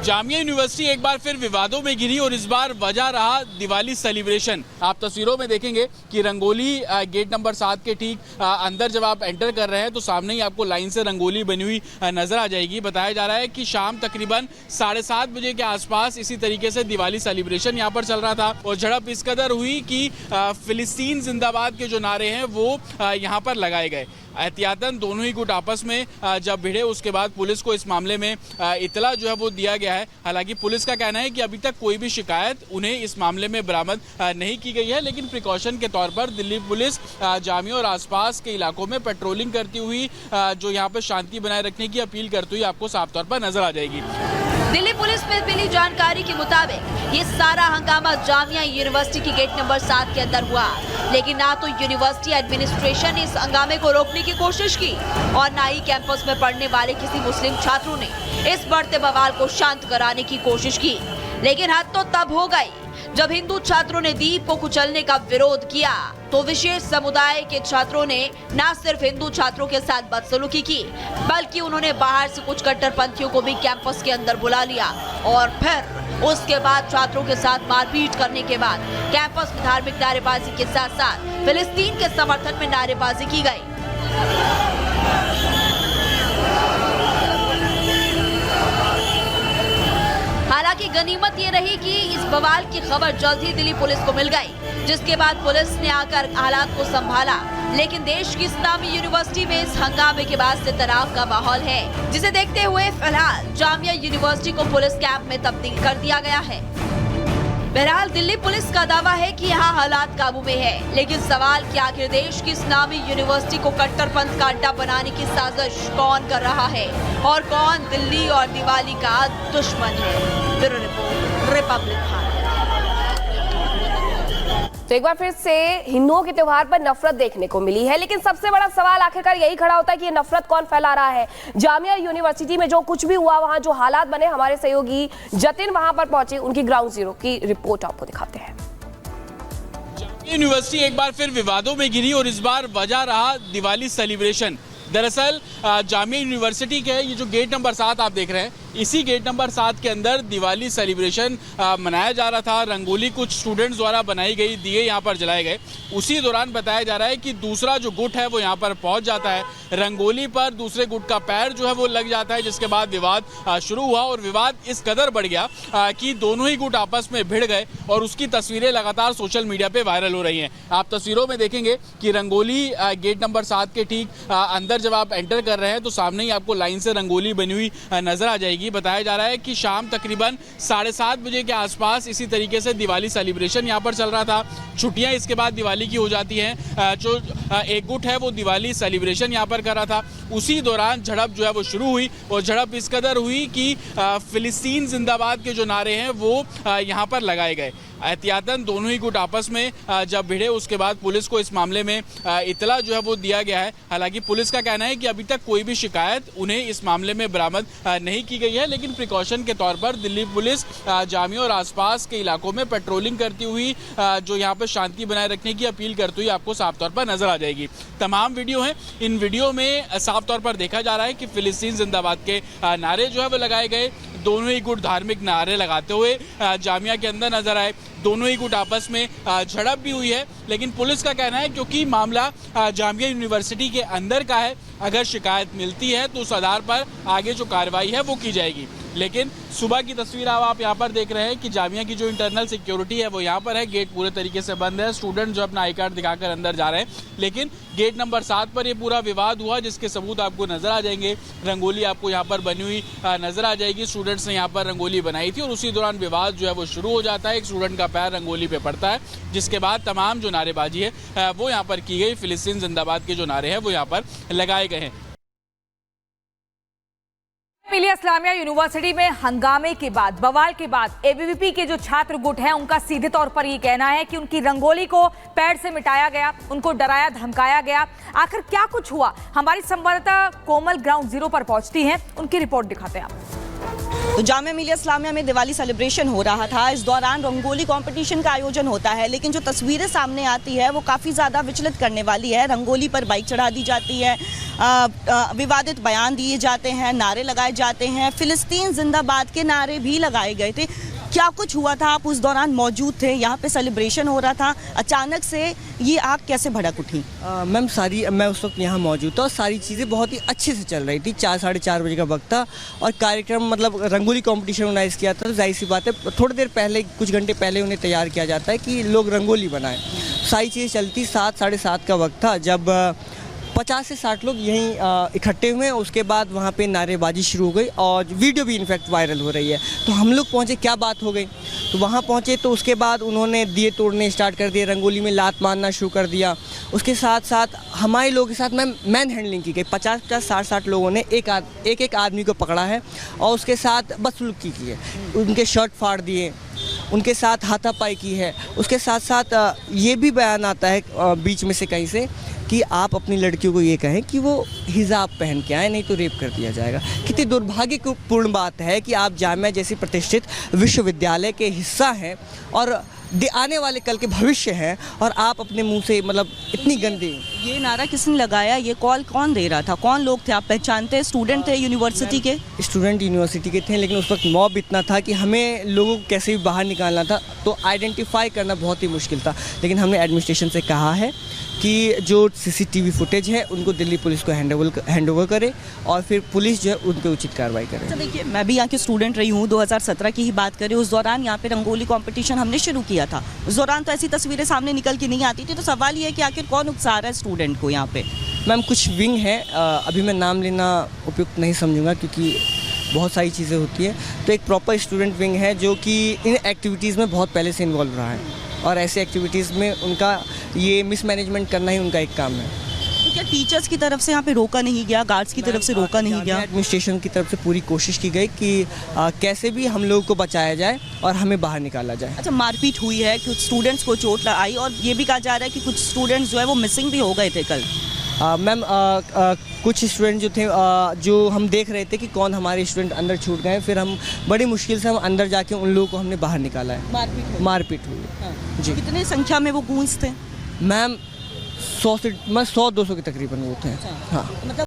Jamia university एक बार फिर विवादों में घिरी और इस बार वजह रहा दिवाली सेलिब्रेशन। आप तस्वीरों में देखेंगे कि रंगोली गेट नंबर 7 के ठीक अंदर जब आप एंटर कर रहे हैं तो सामने ही आपको लाइन से रंगोली बनी हुई नजर आ जाएगी। बताया जा रहा है कि शाम तकरीबन 7:30 बजे के आसपास इसी तरीके से दिवाली सेलिब्रेशन यहाँ पर चल रहा था और झड़प इस कदर हुई कि फिलिस्तीन जिंदाबाद के जो नारे हैं वो यहाँ पर लगाए गए। एहतियातन दोनों ही गुट आपस में जब भिड़े उसके बाद पुलिस को इस मामले में इतला जो है वो दिया गया है। हालांकि पुलिस का कहना है कि अभी तक कोई भी शिकायत उन्हें इस मामले में बरामद नहीं की गई है, लेकिन प्रिकॉशन के तौर पर दिल्ली पुलिस जामिया और आसपास के इलाकों में पेट्रोलिंग करती हुई जो यहाँ पर शांति बनाए रखने की अपील करती हुई आपको साफ तौर पर नजर आ जाएगी। दिल्ली पुलिस में मिली जानकारी के मुताबिक ये सारा हंगामा जामिया यूनिवर्सिटी की गेट नंबर 7 के अंदर हुआ, लेकिन ना तो यूनिवर्सिटी एडमिनिस्ट्रेशन ने इस हंगामे को रोकने की कोशिश की और ना ही कैंपस में पढ़ने वाले किसी मुस्लिम छात्रों ने इस बढ़ते बवाल को शांत कराने की कोशिश की। लेकिन हद तो तब हो गई जब हिंदू छात्रों ने दीप को कुचलने का विरोध किया तो विशेष समुदाय के छात्रों ने न सिर्फ हिंदू छात्रों के साथ बदसलूकी की, बल्कि उन्होंने बाहर से कुछ कट्टरपंथियों को भी कैंपस के अंदर बुला लिया और फिर उसके बाद छात्रों के साथ मारपीट करने के बाद कैंपस में धार्मिक नारेबाजी के साथ साथ फिलिस्तीन के समर्थन में नारेबाजी की गई। हालांकि गनीमत ये रही कि इस बवाल की खबर जल्द ही दिल्ली पुलिस को मिल गई, जिसके बाद पुलिस ने आकर हालात को संभाला। लेकिन देश की इस्लामी यूनिवर्सिटी में इस हंगामे के बाद से तनाव का माहौल है, जिसे देखते हुए फिलहाल जामिया यूनिवर्सिटी को पुलिस कैंप में तब्दील कर दिया गया है। बहरहाल दिल्ली पुलिस का दावा है कि यहाँ हालात काबू में है, लेकिन सवाल कि आखिर देश की इस्लामी यूनिवर्सिटी को कट्टरपंथ का अड्डा बनाने की साजिश कौन कर रहा है और कौन दिल्ली और दिवाली का दुश्मन है। Bureau report, Republic Bharat. तो एक बार फिर से हिंदुओं के त्योहार पर नफरत देखने को मिली है, लेकिन सबसे बड़ा सवाल आखिरकार यही खड़ा होता है कि ये नफरत कौन फैला रहा है। जामिया यूनिवर्सिटी में जो कुछ भी हुआ, वहां जो हालात बने, हमारे सहयोगी जतिन वहां पर पहुंचे, उनकी ग्राउंड जीरो की रिपोर्ट आपको दिखाते हैं। जामिया यूनिवर्सिटी एक बार फिर विवादों में घिरी और इस बार वजह रहा दिवाली सेलिब्रेशन। दरअसल जामिया यूनिवर्सिटी के ये जो गेट नंबर 7 आप देख रहे हैं, इसी गेट नंबर 7 के अंदर दिवाली सेलिब्रेशन मनाया जा रहा था। रंगोली कुछ स्टूडेंट्स द्वारा बनाई गई, दिए यहाँ पर जलाए गए। उसी दौरान बताया जा रहा है कि दूसरा जो गुट है वो यहाँ पर पहुंच जाता है। रंगोली पर दूसरे गुट का पैर जो है वो लग जाता है, जिसके बाद विवाद शुरू हुआ और विवाद इस कदर बढ़ गया कि दोनों ही गुट आपस में भिड़ गए और उसकी तस्वीरें लगातार सोशल मीडिया पे वायरल हो रही हैं। आप तस्वीरों में देखेंगे कि रंगोली गेट नंबर 7 के ठीक अंदर जब आप एंटर कर रहे हैं तो सामने ही आपको लाइन से रंगोली बनी हुई नजर आ जाएगी। बताया जा रहा है कि शाम तकरीबन 7:30 बजे के आसपास इसी तरीके से दिवाली सेलिब्रेशन यहाँ पर चल रहा था। छुट्टियां इसके बाद दिवाली की हो जाती हैं। जो एक गुट है वो दिवाली सेलिब्रेशन यहाँ पर कर रहा था। उसी दौरान झड़प जो है वो शुरू हुई और झड़प इस कदर हुई कि फिलिस्तीन जिंदाबाद के जो नारे हैं वो यहाँ पर लगाए गए। एहतियातन दोनों ही गुट आपस में जब भिड़े उसके बाद पुलिस को इस मामले में इतला जो है वो दिया गया है। हालांकि पुलिस का कहना है कि अभी तक कोई भी शिकायत उन्हें इस मामले में बरामद नहीं की गई है, लेकिन प्रिकॉशन के तौर पर दिल्ली पुलिस जामिया और आसपास के इलाकों में पेट्रोलिंग करती हुई जो यहाँ पर शांति बनाए रखने की अपील करती हुई आपको साफ तौर पर नजर आ जाएगी। तमाम वीडियो हैं, इन वीडियो में साफ तौर पर देखा जा रहा है कि फिलिस्तीन जिंदाबाद के नारे जो है वो लगाए गए। दोनों ही गुट धार्मिक नारे लगाते हुए जामिया के अंदर नजर आए। दोनों ही गुट आपस में झड़प भी हुई है, लेकिन पुलिस का कहना है क्योंकि मामला जामिया यूनिवर्सिटी के अंदर का है, अगर शिकायत मिलती है तो उस आधार पर आगे जो कार्रवाई है वो की जाएगी। लेकिन सुबह की तस्वीर आप यहाँ पर देख रहे हैं कि जामिया की जो इंटरनल सिक्योरिटी है वो यहाँ पर है। गेट पूरे तरीके से बंद है। स्टूडेंट जो अपना आई कार्ड दिखाकर अंदर जा रहे हैं, लेकिन गेट नंबर 7 पर ये पूरा विवाद हुआ, जिसके सबूत आपको नजर आ जाएंगे। रंगोली आपको यहाँ पर बनी हुई नजर आ जाएगी। स्टूडेंट्स ने यहाँ पर रंगोली बनाई थी और उसी दौरान विवाद जो है वो शुरू हो जाता है। एक स्टूडेंट का पैर रंगोली पे पड़ता है, जिसके बाद तमाम जो नारेबाजी है वो यहाँ पर की गई। फिलिस्तीन जिंदाबाद के जो नारे हैं वो यहाँ पर लगाए गए हैं। मिलिया इस्लामिया यूनिवर्सिटी में हंगामे के बाद, बवाल के बाद एबीवीपी के जो छात्र गुट हैं उनका सीधे तौर पर ये कहना है कि उनकी रंगोली को पैर से मिटाया गया, उनको डराया धमकाया गया। आखिर क्या कुछ हुआ, हमारी संवाददाता कोमल ग्राउंड जीरो पर पहुंचती हैं, उनकी रिपोर्ट दिखाते हैं आप। तो जामिया मिलिया इस्लामिया में दिवाली सेलिब्रेशन हो रहा था। इस दौरान रंगोली कंपटीशन का आयोजन होता है, लेकिन जो तस्वीरें सामने आती है वो काफ़ी ज़्यादा विचलित करने वाली है। रंगोली पर बाइक चढ़ा दी जाती है, विवादित बयान दिए जाते हैं, नारे लगाए जाते हैं, फिलिस्तीन जिंदाबाद के नारे भी लगाए गए थे। क्या कुछ हुआ था? आप उस दौरान मौजूद थे, यहाँ पे सेलिब्रेशन हो रहा था, अचानक से ये आग कैसे भड़क उठी? मैम मैं उस वक्त यहाँ मौजूद था और सारी चीज़ें बहुत ही अच्छे से चल रही थी। 4-4:30 बजे का वक्त था और कार्यक्रम मतलब रंगोली कंपटीशन ऑर्गेनाइज किया था। तो जाहिर सी बात है थोड़ी देर पहले, कुछ घंटे पहले उन्हें तैयार किया जाता है कि लोग रंगोली बनाएं। सारी चीज़ें चलती, 7-7:30 का वक्त था जब 50 से 60 लोग यहीं इकट्ठे हुए। उसके बाद वहाँ पे नारेबाजी शुरू हो गई और वीडियो भी इनफैक्ट वायरल हो रही है। तो हम लोग पहुँचे, क्या बात हो गई? तो वहाँ पहुँचे तो उसके बाद उन्होंने दिए तोड़ने स्टार्ट कर दिए, रंगोली में लात मारना शुरू कर दिया। उसके साथ साथ हमारे लोगों के साथ मैन हैंडलिंग की गई। 50-50, 60-60 लोगों ने एक आदमी को पकड़ा है और उसके साथ बदसलूकी की है। उनके शर्ट फाड़ दिए, उनके साथ हाथापाई की है। उसके साथ साथ ये भी बयान आता है बीच में से कहीं से कि आप अपनी लड़कियों को ये कहें कि वो हिजाब पहन के आए, नहीं तो रेप कर दिया जाएगा। कितनी दुर्भाग्यपूर्ण बात है कि आप जामिया जैसी प्रतिष्ठित विश्वविद्यालय के हिस्सा हैं और आने वाले कल के भविष्य हैं और आप अपने मुंह से मतलब इतनी गंदी। ये नारा किसने लगाया? ये कॉल कौन दे रहा था? कौन लोग थे? आप पहचानते हैं? स्टूडेंट थे यूनिवर्सिटी के? स्टूडेंट यूनिवर्सिटी के थे, लेकिन उस वक्त मॉब इतना था कि हमें लोगों को कैसे भी बाहर निकालना था, तो आइडेंटिफाई करना बहुत ही मुश्किल था। लेकिन हमने एडमिनिस्ट्रेशन से कहा है कि जो CCTV फुटेज है उनको दिल्ली पुलिस को हैंड ओवर करे और फिर पुलिस जो है उन पर उचित कार्रवाई करे। अच्छा देखिए, मैं भी यहाँ की स्टूडेंट रही हूँ। 2017 की ही बात करें, उस दौरान यहाँ पे रंगोली कंपटीशन हमने शुरू किया था। उस दौरान तो ऐसी तस्वीरें सामने निकल के नहीं आती थी। तो सवाल ये है कि आखिर कौन उकसा रहा है स्टूडेंट को यहाँ पे? मैम कुछ विंग है, अभी मैं नाम लेना उपयुक्त नहीं समझूंगा क्योंकि बहुत सारी चीज़ें होती है। तो एक प्रॉपर स्टूडेंट विंग है जो कि इन एक्टिविटीज़ में बहुत पहले से इन्वॉल्व रहा है और ऐसे एक्टिविटीज़ में उनका ये मिसमैनेजमेंट करना ही उनका एक काम है। तो क्या टीचर्स की तरफ से यहाँ पे रोका नहीं गया? गार्ड्स की तरफ से रोका नहीं गया? एडमिनिस्ट्रेशन की तरफ से पूरी कोशिश की गई कि कैसे भी हम लोगों को बचाया जाए और हमें बाहर निकाला जाए। अच्छा, मारपीट हुई है, कुछ स्टूडेंट्स को चोट आई और ये भी कहा जा रहा है कि कुछ स्टूडेंट्स जो है वो मिसिंग भी हो गए थे कल। मैम कुछ स्टूडेंट जो थे जो हम देख रहे थे कि कौन हमारे स्टूडेंट अंदर छूट गए, फिर हम बड़ी मुश्किल से हम अंदर जाके उन लोगों को हमने बाहर निकाला है। मारपीट हुई। हाँ। जी। कितने संख्या में वो गूंज थे? मैम 100-200 के तकरीबन वो थे। हाँ। मतलब